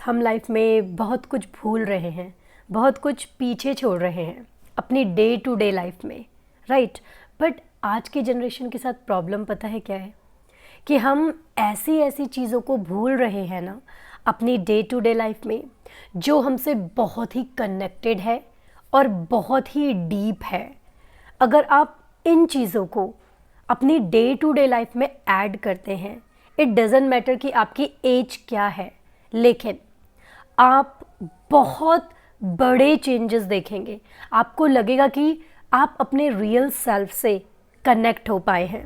हम लाइफ में बहुत कुछ भूल रहे हैं, बहुत कुछ पीछे छोड़ रहे हैं अपनी डे टू डे लाइफ में, राइट। बट आज के जनरेशन के साथ प्रॉब्लम पता है क्या है कि हम ऐसी ऐसी चीज़ों को भूल रहे हैं ना अपनी डे टू डे लाइफ में, जो हमसे बहुत ही कनेक्टेड है और बहुत ही डीप है। अगर आप इन चीज़ों को अपनी डे टू डे लाइफ में ऐड करते हैं, इट डज़ंट मैटर कि आपकी एज क्या है, लेकिन आप बहुत बड़े चेंजेस देखेंगे। आपको लगेगा कि आप अपने रियल सेल्फ से कनेक्ट हो पाए हैं।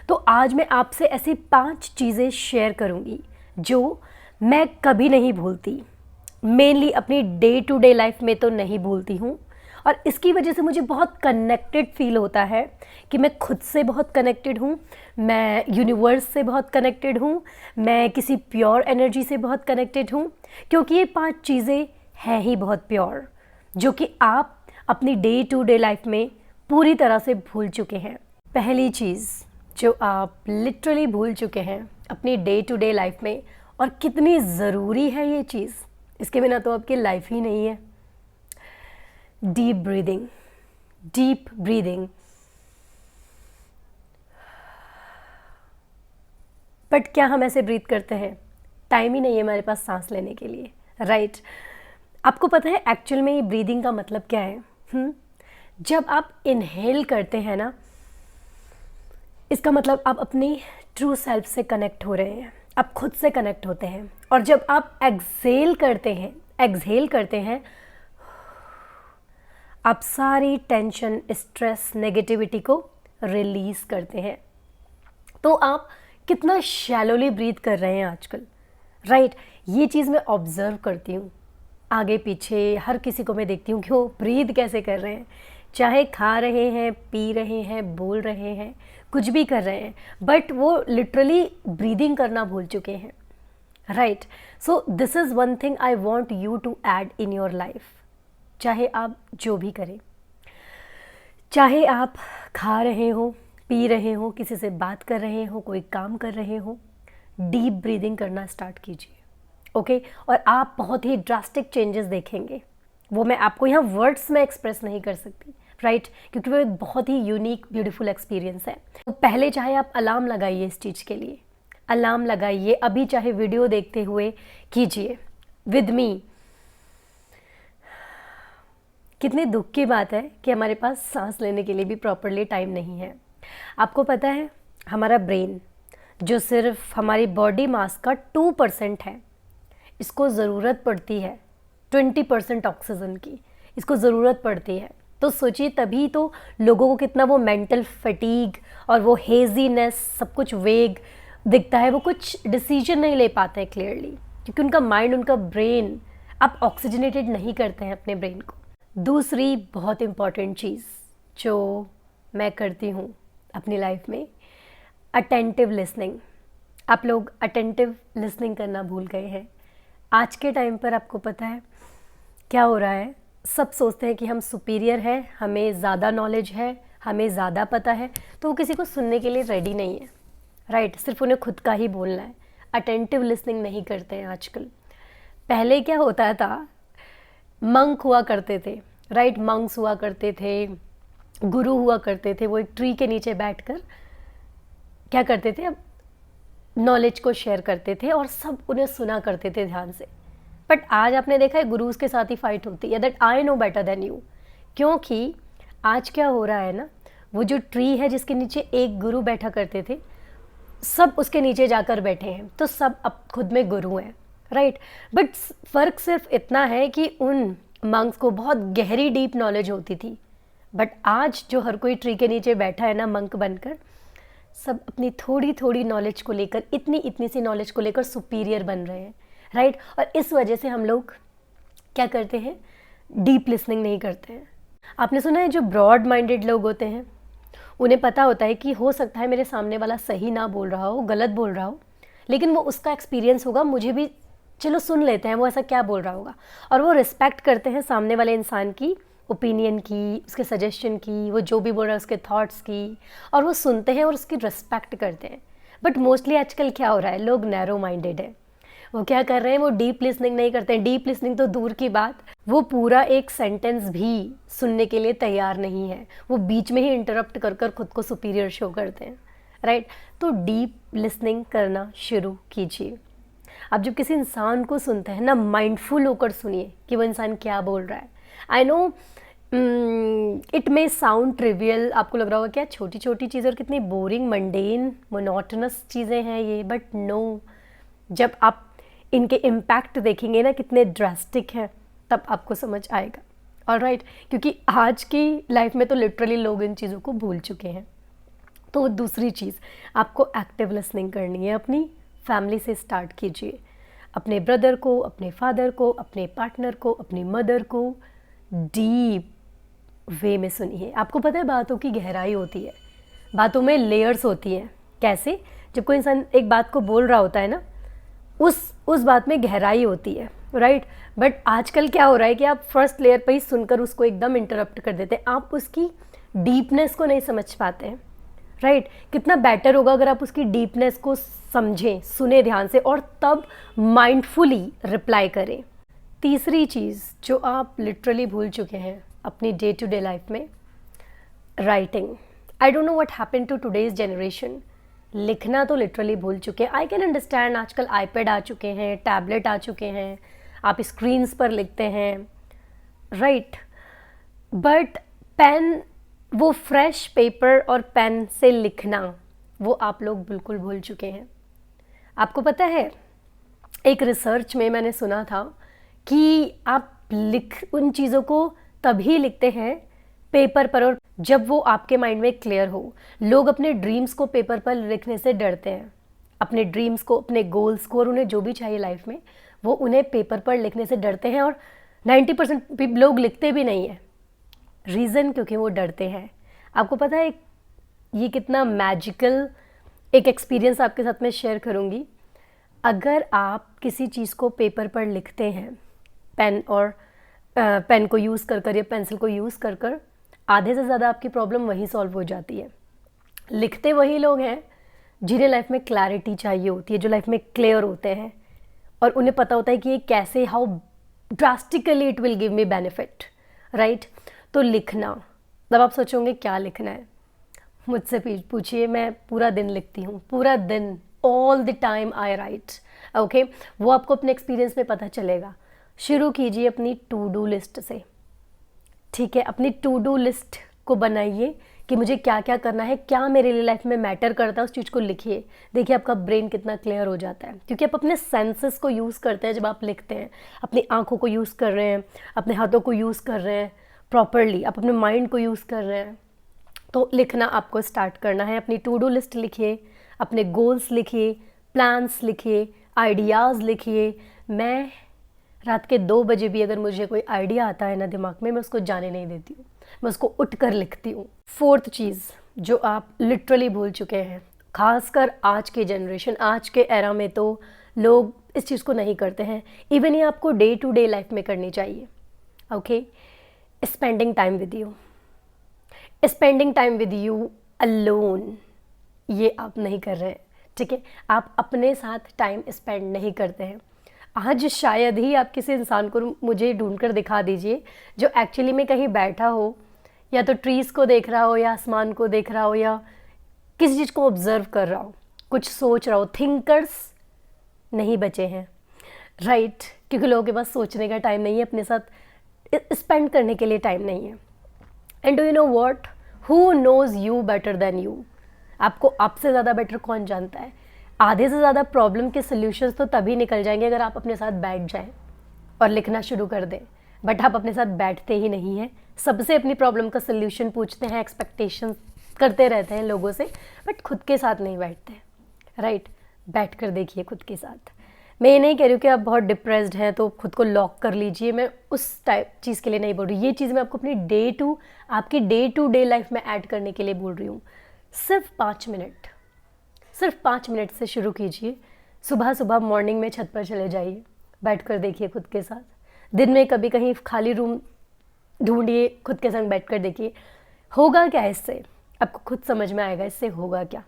तो आज मैं आपसे ऐसी 5 चीज़ें शेयर करूंगी जो मैं कभी नहीं भूलती, मेनली अपनी डे टू डे लाइफ में तो नहीं भूलती हूँ, और इसकी वजह से मुझे बहुत कनेक्टेड फील होता है कि मैं खुद से बहुत कनेक्टेड हूँ, मैं यूनिवर्स से बहुत कनेक्टेड हूँ, मैं किसी प्योर एनर्जी से बहुत कनेक्टेड हूँ, क्योंकि ये 5 चीज़ें हैं ही बहुत प्योर, जो कि आप अपनी डे टू डे लाइफ में पूरी तरह से भूल चुके हैं। पहली चीज़ जो आप लिटरली भूल चुके हैं अपनी डे टू डे लाइफ में, और कितनी ज़रूरी है ये चीज़, इसके बिना तो आपकी लाइफ ही नहीं है, deep breathing. Deep breathing. But क्या हम ऐसे ब्रीथ करते हैं? टाइम ही नहीं है हमारे पास सांस लेने के लिए, राइट। आपको पता है एक्चुअल में ये ब्रीदिंग का मतलब क्या है? जब आप इनहेल करते हैं ना, इसका मतलब आप अपनी ट्रू सेल्फ से कनेक्ट हो रहे हैं, आप खुद से कनेक्ट होते हैं। और जब आप एक्सहेल करते हैं आप सारी टेंशन, स्ट्रेस, नेगेटिविटी को रिलीज़ करते हैं। तो आप कितना शैलोली ब्रीथ कर रहे हैं आजकल, राइट। ये चीज़ मैं ऑब्ज़र्व करती हूँ, आगे पीछे हर किसी को मैं देखती हूँ कि वो ब्रीथ कैसे कर रहे हैं, चाहे खा रहे हैं, पी रहे हैं, बोल रहे हैं, कुछ भी कर रहे हैं, बट वो लिटरली ब्रीदिंग करना भूल चुके हैं, right. So this is one thing I want you to add in your life. चाहे आप जो भी करें, चाहे आप खा रहे हो, पी रहे हो, किसी से बात कर रहे हो, कोई काम कर रहे हो, डीप ब्रीदिंग करना स्टार्ट कीजिए, ओके। और आप बहुत ही ड्रास्टिक चेंजेस देखेंगे। वो मैं आपको यहाँ वर्ड्स में एक्सप्रेस नहीं कर सकती, राइट, क्योंकि वो एक बहुत ही यूनिक ब्यूटीफुल एक्सपीरियंस है। तो पहले चाहे आप अलार्म लगाइए इस चीज़ के लिए, अलार्म लगाइए, अभी चाहे वीडियो देखते हुए कीजिए विद मी। कितने दुख की बात है कि हमारे पास सांस लेने के लिए भी प्रॉपरली टाइम नहीं है। आपको पता है हमारा ब्रेन, जो सिर्फ हमारी बॉडी मास का 2% है, इसको ज़रूरत पड़ती है 20% ऑक्सीजन की, इसको ज़रूरत पड़ती है। तो सोचिए, तभी तो लोगों को कितना वो मेंटल फटीग और वो हेजीनेस, सब कुछ वेग दिखता है, वो कुछ डिसीजन नहीं ले पाते हैं क्लियरली, क्योंकि उनका माइंड, उनका ब्रेन, आप ऑक्सीजनेटेड नहीं करते हैं अपने ब्रेन को। दूसरी बहुत इम्पॉर्टेंट चीज़ जो मैं करती हूँ अपनी लाइफ में, अटेंटिव लिसनिंग। आप लोग अटेंटिव लिसनिंग करना भूल गए हैं। आज के टाइम पर आपको पता है क्या हो रहा है? सब सोचते हैं कि हम सुपीरियर हैं, हमें ज़्यादा नॉलेज है, हमें ज़्यादा पता है, तो वो किसी को सुनने के लिए रेडी नहीं है, राइट। सिर्फ उन्हें खुद का ही बोलना है। अटेंटिव लिसनिंग नहीं करते हैं आजकल। पहले क्या होता था, मंक हुआ करते थे, राइट, मंक्स हुआ करते थे, गुरु हुआ करते थे, वो एक ट्री के नीचे बैठकर क्या करते थे, अब नॉलेज को शेयर करते थे और सब उन्हें सुना करते थे ध्यान से। बट आज आपने देखा है गुरुज के साथ ही फाइट होती है, that I know better than you. क्योंकि आज क्या हो रहा है ना, वो जो ट्री है जिसके नीचे एक गुरु बैठा करते थे, सब उसके नीचे जाकर बैठे हैं, तो सब अब खुद में गुरु हैं, राइट। बट फ़र्क सिर्फ इतना है कि उन मंक्स को बहुत गहरी डीप नॉलेज होती थी, बट आज जो हर कोई ट्री के नीचे बैठा है ना मंक बनकर, सब अपनी थोड़ी थोड़ी नॉलेज को लेकर, इतनी इतनी सी नॉलेज को लेकर सुपीरियर बन रहे हैं, राइट। और इस वजह से हम लोग क्या करते हैं, डीप लिसनिंग नहीं करते हैं। आपने सुना है जो ब्रॉड माइंडेड लोग होते हैं, उन्हें पता होता है कि हो सकता है मेरे सामने वाला सही ना बोल रहा हो, गलत बोल रहा हो, लेकिन वो उसका एक्सपीरियंस होगा, मुझे भी चलो सुन लेते हैं वो ऐसा क्या बोल रहा होगा। और वो रिस्पेक्ट करते हैं सामने वाले इंसान की ओपिनियन की, उसके सजेशन की, वो जो भी बोल रहा है उसके थॉट्स की, और वो सुनते हैं और उसकी रिस्पेक्ट करते हैं। बट मोस्टली आजकल क्या हो रहा है, लोग नैरो माइंडेड है, वो क्या कर रहे हैं, वो डीप लिसनिंग नहीं करते हैं। डीप लिसनिंग तो दूर की बात, वो पूरा एक सेंटेंस भी सुनने के लिए तैयार नहीं है। वो बीच में ही इंटरप्ट कर कर खुद को सुपीरियर शो करते हैं, राइट। तो डीप लिसनिंग करना शुरू कीजिए। आप जब किसी इंसान को सुनते हैं ना, माइंडफुल होकर सुनिए कि वो इंसान क्या बोल रहा है। I know it may sound trivial, आपको लग रहा होगा क्या छोटी छोटी चीज़ें और कितनी बोरिंग, मंडेन, मोनोटनस चीज़ें हैं ये, बट नो, जब आप इनके इम्पैक्ट देखेंगे ना कितने ड्रास्टिक हैं, तब आपको समझ आएगा। ऑलराइट, क्योंकि आज की लाइफ में तो लिटरली लोग इन चीज़ों को भूल चुके हैं। तो दूसरी चीज़, आपको एक्टिव लिसनिंग करनी है। अपनी फैमिली से स्टार्ट कीजिए। अपने ब्रदर को, अपने फादर को, अपने पार्टनर को, अपनी मदर को डीप वे में सुनिए। आपको पता है बातों की गहराई होती है, बातों में लेयर्स होती हैं। कैसे? जब कोई इंसान एक बात को बोल रहा होता है ना, उस बात में गहराई होती है, राइट। बट आजकल क्या हो रहा है कि आप फर्स्ट लेयर पे ही सुनकर उसको एकदम इंटरप्ट कर देते हैं, आप उसकी डीपनेस को नहीं समझ पाते हैं, राइट। कितना बेटर होगा अगर आप उसकी डीपनेस को समझें, सुने ध्यान से और तब माइंडफुली रिप्लाई करें। तीसरी चीज़ जो आप लिटरली भूल चुके हैं अपनी डे टू डे लाइफ में, writing. I don't know what happened to today's generation, लिखना तो लिटरली भूल चुके हैं। आई कैन अंडरस्टैंड, आजकल आईपैड आ चुके हैं, टैबलेट आ चुके हैं, आप स्क्रीन्स पर लिखते हैं, राइट। बट पेन, वो फ्रेश पेपर और पेन से लिखना, वो आप लोग बिल्कुल भूल चुके हैं। आपको पता है, एक रिसर्च में मैंने सुना था कि आप उन चीज़ों को तभी लिखते हैं पेपर पर, और जब वो आपके माइंड में क्लियर हो। लोग अपने ड्रीम्स को पेपर पर लिखने से डरते हैं, अपने ड्रीम्स को, अपने गोल्स को, और उन्हें जो भी चाहिए लाइफ में, वो उन्हें पेपर पर लिखने से डरते हैं। और 90% लोग लिखते भी नहीं हैं। रीज़न क्योंकि वो डरते हैं। आपको पता है ये कितना मैजिकल एक एक्सपीरियंस आपके साथ में शेयर करूँगी। अगर आप किसी चीज़ को पेपर पर लिखते हैं, पेन को यूज़ कर या पेंसिल को यूज़ कर आधे से ज़्यादा आपकी प्रॉब्लम वहीं सॉल्व हो जाती है। लिखते वही लोग हैं जिन्हें लाइफ में क्लैरिटी चाहिए होती है, जो लाइफ में क्लियर होते हैं और उन्हें पता होता है कि ये कैसे, how drastically it will give me benefit, right. तो लिखना, तब आप सोचोगे क्या लिखना है, मुझसे पूछिए, मैं पूरा दिन लिखती हूँ, पूरा दिन, all the time I right, okay. वो आपको अपने एक्सपीरियंस में पता चलेगा। शुरू कीजिए अपनी टू डू लिस्ट से, ठीक है। अपनी टू डू लिस्ट को बनाइए कि मुझे क्या क्या करना है, क्या मेरे लिए लाइफ में मैटर करता है, उस चीज़ को लिखिए। देखिए आपका ब्रेन कितना क्लियर हो जाता है, क्योंकि आप अपने सेंसेस को यूज़ करते हैं जब आप लिखते हैं। अपनी आंखों को यूज़ कर रहे हैं, अपने हाथों को यूज़ कर रहे हैं प्रॉपरली, आप अपने माइंड को यूज़ कर रहे हैं। तो लिखना आपको स्टार्ट करना है। अपनी टू डू लिस्ट लिखिए, अपने गोल्स लिखिए, प्लान्स लिखिए, आइडियाज़ लिखिए। मैं रात के 2 बजे भी अगर मुझे कोई आइडिया आता है ना दिमाग में, मैं उसको जाने नहीं देती हूँ, मैं उसको उठ कर लिखती हूँ। फोर्थ चीज़ जो आप लिटरली भूल चुके हैं, खासकर आज के जनरेशन, आज के एरा में तो लोग इस चीज़ को नहीं करते हैं। इवन ये आपको डे टू डे लाइफ में करनी चाहिए, okay. Spending time with you, spending time with you alone, ये आप नहीं कर रहे हैं, ठीक है। आप अपने साथ टाइम स्पेंड नहीं करते हैं। आज शायद ही आप किसी इंसान को मुझे ढूंढ कर दिखा दीजिए जो एक्चुअली में कहीं बैठा हो, या तो ट्रीज़ को देख रहा हो, या आसमान को देख रहा हो, या किसी चीज़ को ऑब्जर्व कर रहा हो, कुछ सोच रहा हो। थिंकर्स नहीं बचे हैं, राइट, क्योंकि लोगों के पास सोचने का टाइम नहीं है, अपने साथ स्पेंड करने के लिए टाइम नहीं है। And do you know what, who nose you better than you, आपको आपसे ज़्यादा बेटर कौन जानता है। आधे से ज़्यादा प्रॉब्लम के सल्यूशंस तो तभी निकल जाएंगे अगर आप अपने साथ बैठ जाएं और लिखना शुरू कर दें। बट आप अपने साथ बैठते ही नहीं हैं, सबसे अपनी प्रॉब्लम का सल्यूशन पूछते हैं, एक्सपेक्टेशंस करते रहते हैं लोगों से, बट खुद के साथ नहीं बैठते हैं, राइट। बैठ कर देखिए खुद के साथ। मैं ये नहीं कह रही हूँ कि आप बहुत डिप्रेस्ड हैं तो खुद को लॉक कर लीजिए, मैं उस टाइप चीज़ के लिए नहीं बोल रही। ये चीज़ मैं आपको अपनी आपकी डे टू डे लाइफ में ऐड करने के लिए बोल रही हूँ। सिर्फ 5 मिनट से शुरू कीजिए। सुबह सुबह मॉर्निंग में छत पर चले जाइए, बैठ कर देखिए खुद के साथ। दिन में कभी कहीं खाली रूम ढूंढिए, खुद के संग बैठ कर देखिए। होगा क्या इससे, आपको खुद समझ में आएगा इससे होगा क्या।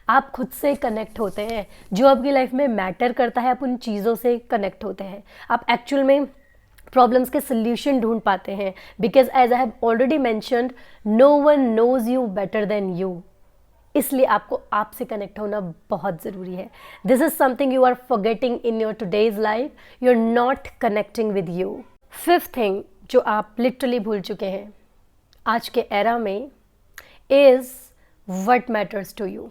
आप खुद से कनेक्ट होते हैं, जो आपकी लाइफ में मैटर करता है आप उन चीज़ों से कनेक्ट होते हैं, आप एक्चुअल में प्रॉब्लम्स के सोल्यूशन ढूंढ पाते हैं। Because as I have already mentioned, no one knows you better than you. इसलिए आपको आपसे कनेक्ट होना बहुत ज़रूरी है। This is something you are forgetting in your today's life, you are not connecting with you. Fifth thing जो आप literally भूल चुके हैं आज के एरा में is what matters to you.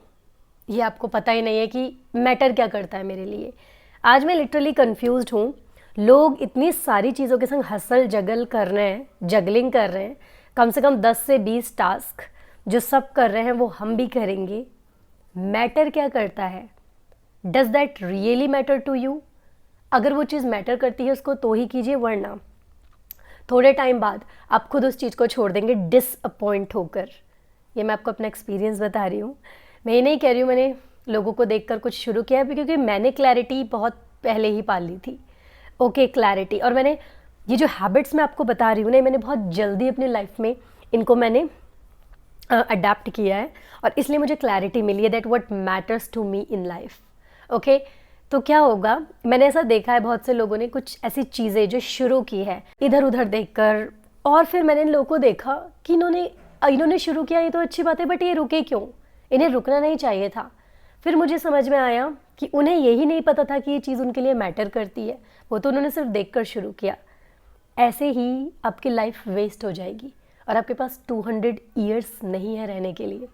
ये आपको पता ही नहीं है कि मैटर क्या करता है मेरे लिए। आज मैं लिटरली कंफ्यूज्ड हूँ। लोग इतनी सारी चीज़ों के संग हसल जगल कर रहे हैं, जगलिंग कर रहे हैं, कम से कम 10 से 20 टास्क जो सब कर रहे हैं वो हम भी करेंगे। मैटर क्या करता है? Does that really matter to you? अगर वो चीज़ मैटर करती है उसको तो ही कीजिए, वरना थोड़े टाइम बाद आप खुद उस चीज़ को छोड़ देंगे डिसअपॉइंट होकर। ये मैं आपको अपना एक्सपीरियंस बता रही हूँ। मैं ये नहीं कह रही हूँ मैंने लोगों को देखकर कुछ शुरू किया है, क्योंकि मैंने क्लैरिटी बहुत पहले ही पा ली थी। Okay, clarity. और मैंने ये जो हैबिट्स मैं आपको बता रही हूँ ना, मैंने बहुत जल्दी अपनी लाइफ में इनको मैंने अडेप्ट किया है, और इसलिए मुझे क्लैरिटी मिली है that what matters to me in life. Okay, तो क्या होगा, मैंने ऐसा देखा है बहुत से लोगों ने कुछ ऐसी चीज़ें जो शुरू की है इधर उधर देखकर, और फिर मैंने इन लोगों को देखा कि इन्होंने शुरू किया, ये तो अच्छी बात है, बट ये रुके क्यों? इन्हें रुकना नहीं चाहिए था। फिर मुझे समझ में आया कि उन्हें यही नहीं पता था कि ये चीज़ उनके लिए मैटर करती है, वो तो उन्होंने सिर्फ देखकर शुरू किया। ऐसे ही आपकी लाइफ वेस्ट हो जाएगी और आपके पास 200 ईयर्स नहीं है रहने के लिए,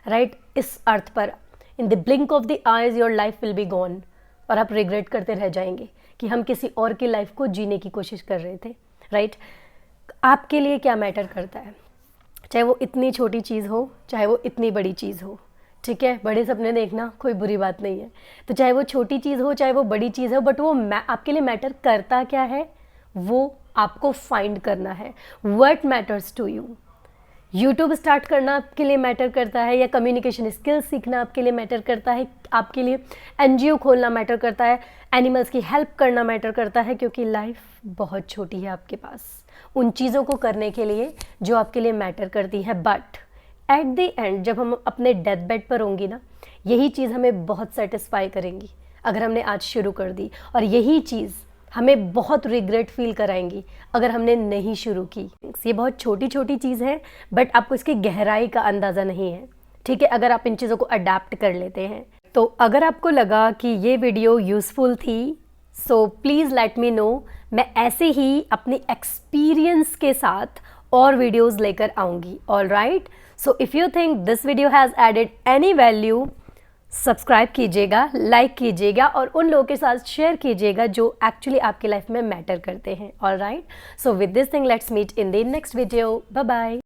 राइट? इस अर्थ पर in the blink of the eyes your life will be gone, और आप रिग्रेट करते रह जाएंगे कि हम किसी और की लाइफ को जीने की कोशिश कर रहे थे, राइट? आपके लिए क्या मैटर करता है, चाहे वो इतनी छोटी चीज़ हो चाहे वो इतनी बड़ी चीज़ हो, ठीक है? बड़े सपने देखना कोई बुरी बात नहीं है, तो चाहे वो छोटी चीज़ हो चाहे वो बड़ी चीज़ हो, बट वो आपके लिए मैटर करता क्या है वो आपको फाइंड करना है। What matters to you? YouTube start करना आपके लिए मैटर करता है, या कम्युनिकेशन स्किल्स सीखना आपके लिए मैटर करता है, आपके लिए एनजीओ खोलना मैटर करता है, एनिमल्स की हेल्प करना मैटर करता है, क्योंकि लाइफ बहुत छोटी है आपके पास उन चीज़ों को करने के लिए जो आपके लिए मैटर करती है। बट एट द एंड जब हम अपने डेथ बेड पर होंगी ना, यही चीज़ हमें बहुत सेटिस्फाई करेंगी अगर हमने आज शुरू कर दी, और यही चीज़ हमें बहुत रिग्रेट फील कराएंगी अगर हमने नहीं शुरू की। ये बहुत छोटी छोटी चीज़ है, बट आपको इसकी गहराई का अंदाज़ा नहीं है, ठीक है? अगर आप इन चीज़ों को अडेप्ट कर लेते हैं तो। अगर आपको लगा कि ये वीडियो यूज़फुल थी, so please let me know. मैं ऐसे ही अपनी एक्सपीरियंस के साथ और वीडियोज़ लेकर आऊँगी। All right, so if you think this video has added any value, subscribe कीजिएगा, लाइक कीजिएगा, और उन लोगों के साथ शेयर कीजिएगा जो एक्चुअली आपकी लाइफ में मैटर करते हैं। All right, so with this thing let's meet in the next video. Bye bye.